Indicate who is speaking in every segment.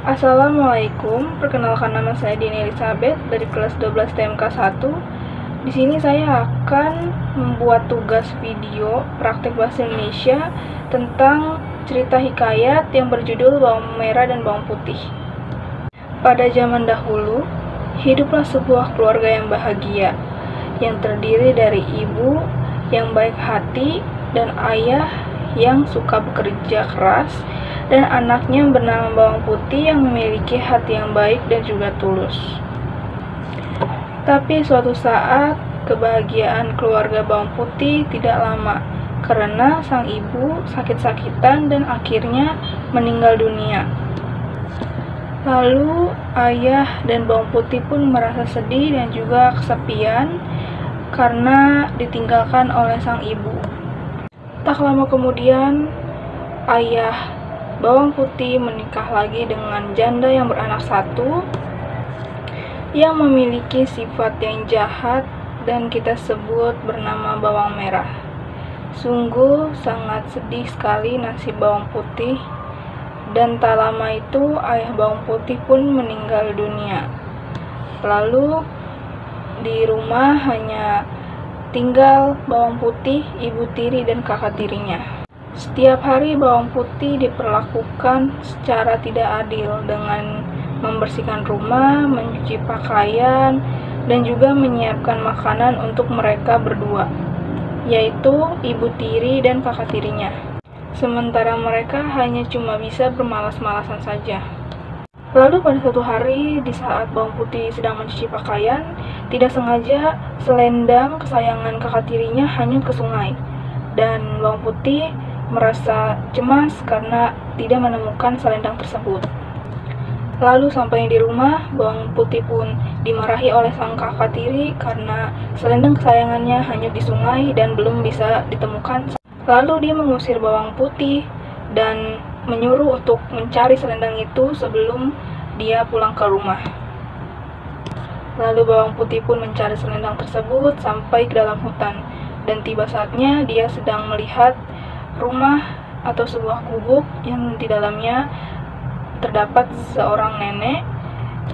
Speaker 1: Assalamualaikum, perkenalkan nama saya Dini Elizabeth dari kelas 12 TMK 1. Di sini saya akan membuat tugas video praktek bahasa Indonesia tentang cerita hikayat yang berjudul Bawang Merah dan Bawang Putih. Pada zaman dahulu, hiduplah sebuah keluarga yang bahagia, yang terdiri dari ibu yang baik hati dan ayah yang suka bekerja keras, dan anaknya bernama Bawang Putih yang memiliki hati yang baik dan juga tulus. Tapi suatu saat, kebahagiaan keluarga Bawang Putih tidak lama, karena sang ibu sakit-sakitan dan akhirnya meninggal dunia. Lalu, ayah dan Bawang Putih pun merasa sedih dan juga kesepian karena ditinggalkan oleh sang ibu. Tak lama kemudian, ayah Bawang Putih menikah lagi dengan janda yang beranak satu, yang memiliki sifat yang jahat dan kita sebut bernama Bawang Merah. Sungguh sangat sedih sekali nasib Bawang Putih, dan tak lama itu ayah Bawang Putih pun meninggal dunia. Lalu di rumah hanya tinggal Bawang Putih, ibu tiri, dan kakak tirinya. Setiap hari Bawang Putih diperlakukan secara tidak adil dengan membersihkan rumah, mencuci pakaian, dan juga menyiapkan makanan untuk mereka berdua, yaitu ibu tiri dan kakak tirinya. Sementara mereka hanya cuma bisa bermalas-malasan saja. Lalu pada suatu hari, di saat Bawang Putih sedang mencuci pakaian, tidak sengaja selendang kesayangan kakak tirinya hanyut ke sungai, dan Bawang Putih merasa cemas karena tidak menemukan selendang tersebut. Lalu sampai di rumah, Bawang Putih pun dimarahi oleh sang kakak tiri karena selendang kesayangannya hanyut di sungai dan belum bisa ditemukan. Lalu dia mengusir Bawang Putih dan menyuruh untuk mencari selendang itu sebelum dia pulang ke rumah. Lalu Bawang Putih pun mencari selendang tersebut sampai ke dalam hutan, dan tiba saatnya dia sedang melihat rumah atau sebuah gubuk yang di dalamnya terdapat seorang nenek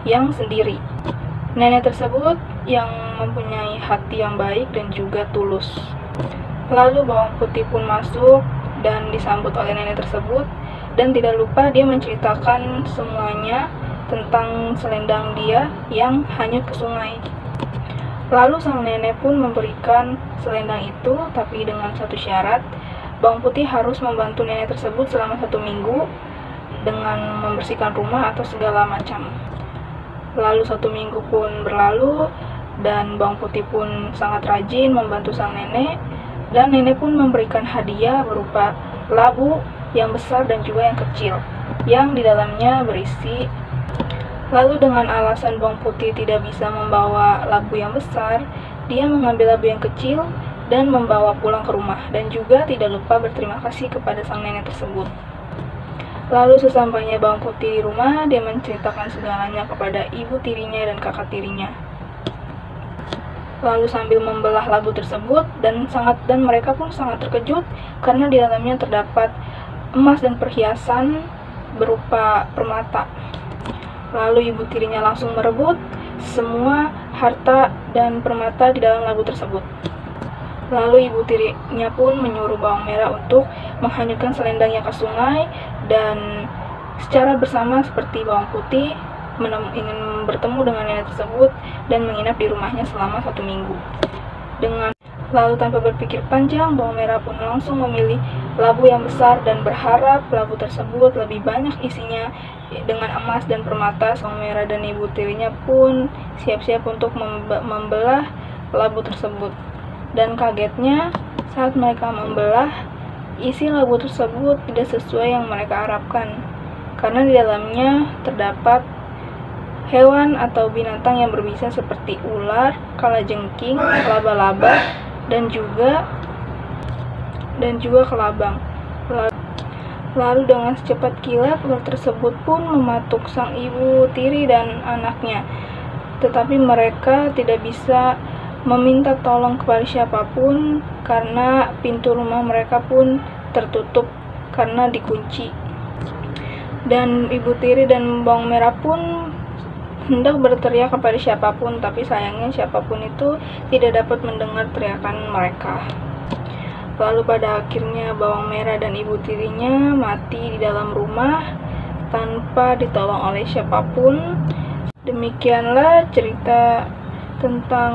Speaker 1: yang sendiri. Nenek tersebut yang mempunyai hati yang baik dan juga tulus. Lalu Bawang Putih pun masuk dan disambut oleh nenek tersebut, dan tidak lupa dia menceritakan semuanya tentang selendang dia yang hanyut ke sungai. Lalu sang nenek pun memberikan selendang itu, tapi dengan satu syarat, Bawang Putih harus membantu nenek tersebut selama 1 minggu dengan membersihkan rumah atau segala macam. Lalu 1 minggu pun berlalu, dan Bawang Putih pun sangat rajin membantu sang nenek, dan nenek pun memberikan hadiah berupa labu yang besar dan juga yang kecil, yang di dalamnya berisi. Lalu dengan alasan Bawang Putih tidak bisa membawa labu yang besar, dia mengambil labu yang kecil dan membawa pulang ke rumah, dan juga tidak lupa berterima kasih kepada sang nenek tersebut. Lalu sesampainya Bawang Putih di rumah, dia menceritakan segalanya kepada ibu tirinya dan kakak tirinya. Lalu sambil membelah labu tersebut, dan mereka pun sangat terkejut karena di dalamnya terdapat emas dan perhiasan berupa permata. Lalu ibu tirinya langsung merebut semua harta dan permata di dalam labu tersebut. Lalu ibu tirinya pun menyuruh Bawang Merah untuk menghanyutkan selendangnya ke sungai, dan secara bersama seperti Bawang Putih ingin bertemu dengan nenek tersebut dan menginap di rumahnya selama 1 minggu. Lalu tanpa berpikir panjang, Bawang Merah pun langsung memilih labu yang besar dan berharap labu tersebut lebih banyak isinya dengan emas dan permata. Bawang Merah dan ibu tirinya pun siap-siap untuk membelah labu tersebut. Dan kagetnya, saat mereka membelah, isi labu tersebut tidak sesuai yang mereka harapkan, karena di dalamnya terdapat hewan atau binatang yang berbisa seperti ular, kalajengking, laba-laba, dan juga kelabang. Lalu dengan secepat kilat, ular tersebut pun mematuk sang ibu tiri dan anaknya, tetapi mereka tidak bisa meminta tolong kepada siapapun karena pintu rumah mereka pun tertutup karena dikunci. Dan ibu tiri dan bawang merah pun hendak berteriak kepada siapapun, tapi sayangnya siapapun itu tidak dapat mendengar teriakan mereka. Lalu pada akhirnya bawang merah dan ibu tirinya mati di dalam rumah tanpa ditolong oleh siapapun. Demikianlah cerita tentang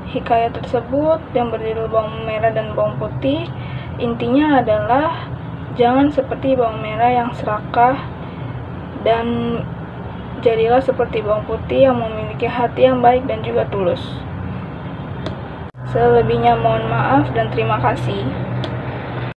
Speaker 1: hikayat tersebut yang berjudul Bawang Merah dan Bawang Putih. Intinya adalah jangan seperti bawang merah yang serakah, dan jadilah seperti bawang putih yang memiliki hati yang baik dan juga tulus. Selebihnya mohon maaf dan terima kasih.